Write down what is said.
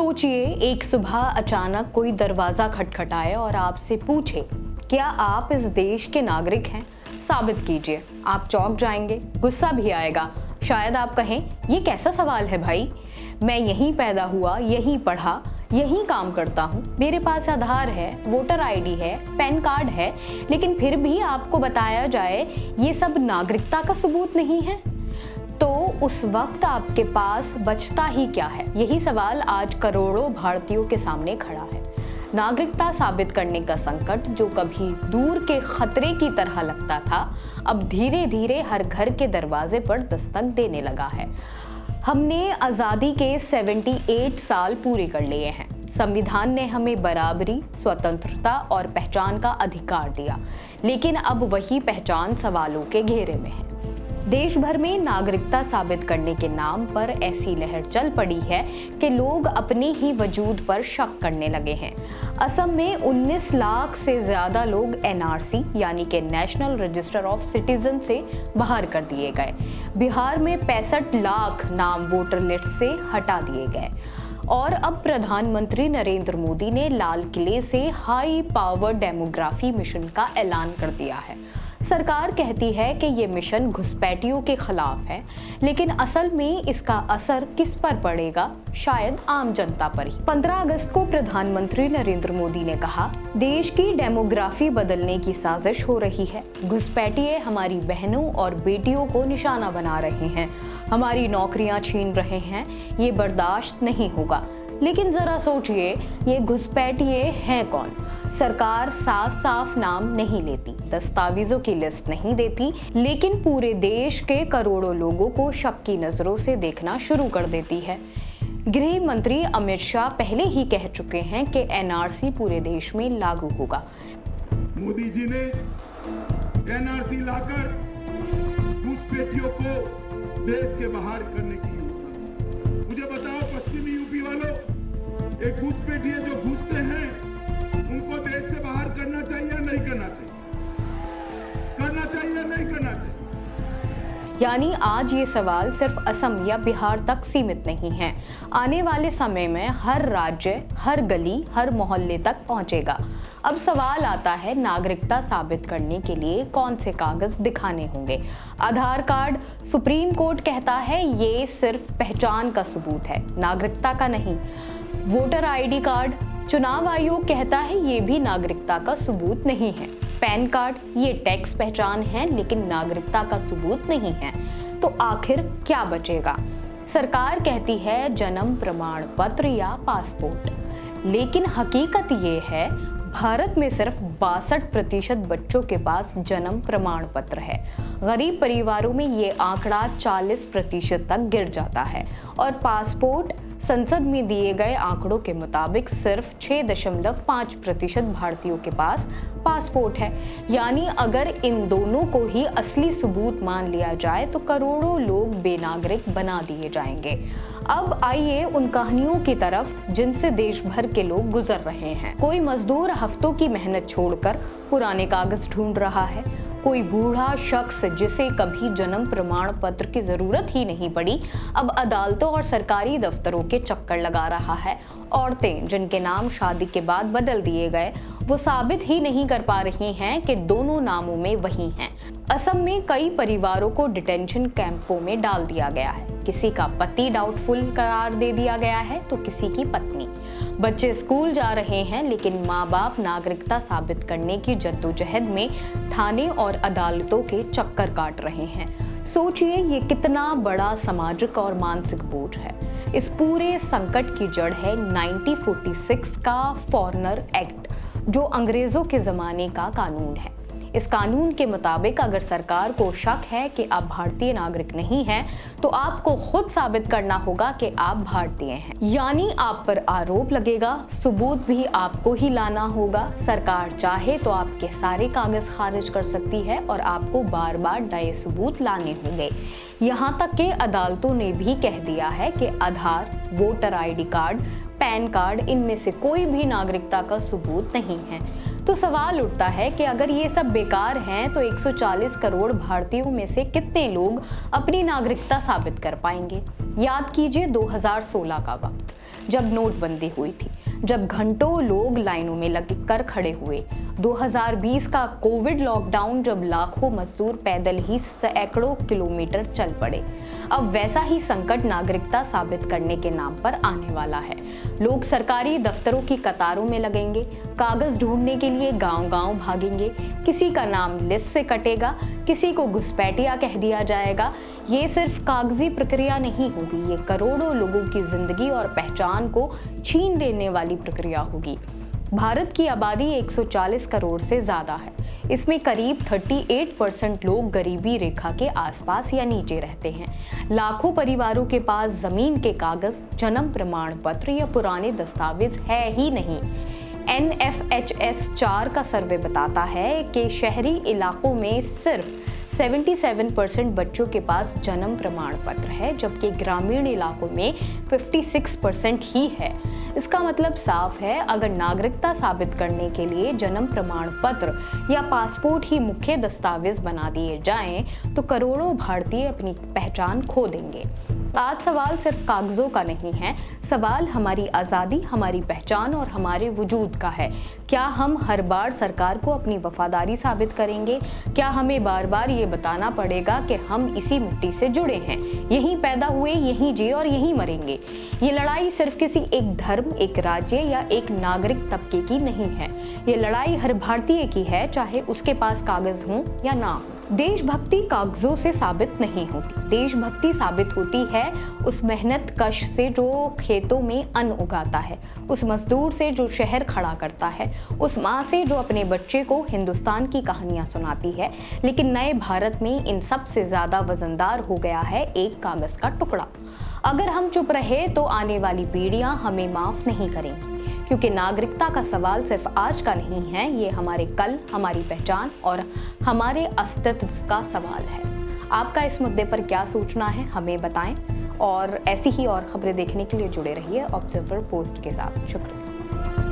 सोचिए, एक सुबह अचानक कोई दरवाजा खटखटाए और आपसे पूछे, क्या आप इस देश के नागरिक हैं? साबित कीजिए। आप चौंक जाएंगे, गुस्सा भी आएगा। शायद आप कहें, ये कैसा सवाल है भाई? मैं यहीं पैदा हुआ, यहीं पढ़ा, यहीं काम करता हूँ, मेरे पास आधार है, वोटर आईडी है, पैन कार्ड है, लेकिन फिर भी आपको बताया जाए ये सब नागरिकता का सबूत नहीं है, तो उस वक्त आपके पास बचता ही क्या है? यही सवाल आज करोड़ों भारतीयों के सामने खड़ा है। नागरिकता साबित करने का संकट, जो कभी दूर के खतरे की तरह लगता था, अब धीरे धीरे हर घर के दरवाजे पर दस्तक देने लगा है। हमने आज़ादी के 78 साल पूरे कर लिए हैं। संविधान ने हमें बराबरी, स्वतंत्रता और पहचान का अधिकार दिया, लेकिन अब वही पहचान सवालों के घेरे में है। देश भर में नागरिकता साबित करने के नाम पर ऐसी लहर चल पड़ी है कि लोग अपने ही वजूद पर शक करने लगे हैं। असम में 19 लाख से ज्यादा लोग एनआरसी यानी कि नेशनल रजिस्टर ऑफ सिटीजन से बाहर कर दिए गए। बिहार में 65 लाख नाम वोटर लिस्ट से हटा दिए गए। और अब प्रधानमंत्री नरेंद्र मोदी ने लाल किले से हाई पावर डेमोग्राफी मिशन का ऐलान कर दिया है। सरकार कहती है कि ये मिशन घुसपैठियों के खिलाफ है, लेकिन असल में इसका असर किस पर पड़ेगा? शायद आम जनता पर ही। 15 अगस्त को प्रधानमंत्री नरेंद्र मोदी ने कहा, देश की डेमोग्राफी बदलने की साजिश हो रही है। घुसपैठिए हमारी बहनों और बेटियों को निशाना बना रहे हैं, हमारी नौकरियां छीन रहे हैं, ये बर्दाश्त नहीं होगा। लेकिन जरा सोचिए, ये घुसपैठिए हैं कौन? सरकार साफ साफ नाम नहीं लेती, दस्तावेजों की लिस्ट नहीं देती, लेकिन पूरे देश के करोड़ों लोगों को शक की नजरों से देखना शुरू कर देती है। गृह मंत्री अमित शाह पहले ही कह चुके हैं कि एनआरसी पूरे देश में लागू होगा। मोदी जी ने एनआरसी लाकर घुसपैठियों को देश के बाहर करने की योजना। मुझे बताओ पश्चिमी यूपी वालों, एक घुसपैठिए जो घुसते हैं उनको देश से बाहर करना चाहिए या नहीं करना चाहिए? करना चाहिए या नहीं करना चाहिए? यानी आज ये सवाल सिर्फ असम या बिहार तक सीमित नहीं है। आने वाले समय में हर राज्य, हर गली, हर मोहल्ले तक पहुंचेगा। अब सवाल आता है, नागरिकता साबित करने के लिए कौन से कागज दिखाने होंगे? आधार कार्ड, सुप्रीम कोर्ट कहता है ये सिर्फ पहचान का सबूत है, नागरिकता का नहीं। वोटर आईडी कार्ड, चुनाव आयोग कहता है ये भी नागरिकता का सबूत नहीं है। पैन कार्ड, ये टैक्स पहचान है लेकिन नागरिकता का सबूत नहीं है। तो आखिर क्या बचेगा? सरकार कहती है जन्म प्रमाण पत्र या पासपोर्ट, लेकिन हकीकत ये है भारत में सिर्फ 62% बच्चों के पास जन्म प्रमाण पत्र है। गरीब परिवारों में ये आंकड़ा 40% तक गिर जाता है। और पासपोर्ट, संसद में दिए गए आंकड़ों के मुताबिक सिर्फ 6.5% भारतीयों के पास पासपोर्ट है। यानी अगर इन दोनों को ही असली सबूत मान लिया जाए तो करोड़ों लोग बेनागरिक बना दिए जाएंगे। अब आइए उन कहानियों की तरफ जिनसे देश भर के लोग गुजर रहे हैं। कोई मजदूर हफ्तों की मेहनत छोड़कर पुराने कागज ढूंढ रहा है। कोई बूढ़ा शख्स जिसे कभी जन्म प्रमाण पत्र की जरूरत ही नहीं पड़ी, अब अदालतों और सरकारी दफ्तरों के चक्कर लगा रहा है। औरतें जिनके नाम शादी के बाद बदल दिए गए, वो साबित ही नहीं कर पा रही हैं कि दोनों नामों में वही हैं। असम में कई परिवारों को डिटेंशन कैंपों में डाल दिया गया है। किसी का पति डाउटफुल करार दे दिया गया है तो किसी की पत्नी। बच्चे स्कूल जा रहे हैं लेकिन माँ बाप नागरिकता साबित करने की जद्दोजहद में थाने और अदालतों के चक्कर काट रहे हैं। सोचिए ये कितना बड़ा सामाजिक और मानसिक बोझ है। इस पूरे संकट की जड़ है 1946 का फॉरेनर एक्ट, जो अंग्रेजों के जमाने का कानून है। इस कानून के मुताबिक अगर सरकार को शक है कि आप भारतीय नागरिक नहीं हैं, तो आपको खुद साबित करना होगा कि आप भारतीय हैं। यानी आप पर आरोप लगेगा, सबूत भी आपको ही लाना होगा। सरकार चाहे तो आपके सारे कागज खारिज कर सकती है और आपको बार बार नए सबूत लाने होंगे। यहाँ तक कि अदालतों ने भी कह दिया है कि Aadhaar, voter ID card, PAN card, इनमें से कोई भी नागरिकता का सबूत नहीं है। तो सवाल उठता है कि अगर ये सब बेकार हैं तो 140 करोड़ भारतीयों में से कितने लोग अपनी नागरिकता साबित कर पाएंगे? याद कीजिए 2016 का वक्त, जब नोटबंदी हुई थी, जब घंटों लोग लाइनों में लग कर खड़े हुए। 2020 का कोविड लॉकडाउन, जब लाखों मजदूर पैदल ही सैकड़ों किलोमीटर चल पड़े। अब वैसा ही संकट नागरिकता साबित करने के नाम पर आने वाला है। लोग सरकारी दफ्तरों की कतारों में लगेंगे, कागज ढूंढने के लिए गांव-गांव भागेंगे। किसी का नाम लिस्ट से कटेगा, किसी को घुसपैठिया कह दिया जाएगा। ये सिर्फ कागजी प्रक्रिया नहीं होगी, ये करोड़ों लोगों की जिंदगी और पहचान को छीन लेने वाली प्रक्रिया होगी। भारत की आबादी 140 करोड़ से ज्यादा है। इसमें करीब 38% लोग गरीबी रेखा के आसपास या नीचे रहते हैं। लाखों परिवारों के पास जमीन के कागज, जन्म प्रमाण पत्र या पुराने दस्तावेज है ही नहीं। NFHS 4 का सर्वे बताता है कि शहरी इलाकों में सिर्फ 77% बच्चों के पास जन्म प्रमाण पत्र है, जबकि ग्रामीण इलाकों में 56% ही है। इसका मतलब साफ है, अगर नागरिकता साबित करने के लिए जन्म प्रमाण पत्र या पासपोर्ट ही मुख्य दस्तावेज बना दिए जाएं, तो करोड़ों भारतीय अपनी पहचान खो देंगे। आज सवाल सिर्फ कागजों का नहीं है, सवाल हमारी आज़ादी, हमारी पहचान और हमारे वजूद का है। क्या हम हर बार सरकार को अपनी वफादारी साबित करेंगे? क्या हमें बार बार ये बताना पड़ेगा कि हम इसी मिट्टी से जुड़े हैं, यहीं पैदा हुए, यहीं जिए और यहीं मरेंगे? ये लड़ाई सिर्फ किसी एक धर्म, एक राज्य या एक नागरिक तबके की नहीं है। ये लड़ाई हर भारतीय की है, चाहे उसके पास कागज हो या ना हो। देशभक्ति कागजों से साबित नहीं होती। देशभक्ति साबित होती है उस मेहनत कश से जो खेतों में अन्न उगाता है, उस मजदूर से जो शहर खड़ा करता है, उस माँ से जो अपने बच्चे को हिंदुस्तान की कहानियां सुनाती है। लेकिन नए भारत में इन सब से ज्यादा वजनदार हो गया है एक कागज का टुकड़ा। अगर हम चुप रहे तो आने वाली पीढ़ियां हमें माफ नहीं करेंगी, क्योंकि नागरिकता का सवाल सिर्फ आज का नहीं है, ये हमारे कल, हमारी पहचान और हमारे अस्तित्व का सवाल है। आपका इस मुद्दे पर क्या सोचना है, हमें बताएं और ऐसी ही और खबरें देखने के लिए जुड़े रहिए ऑब्जर्वर पोस्ट के साथ। शुक्रिया।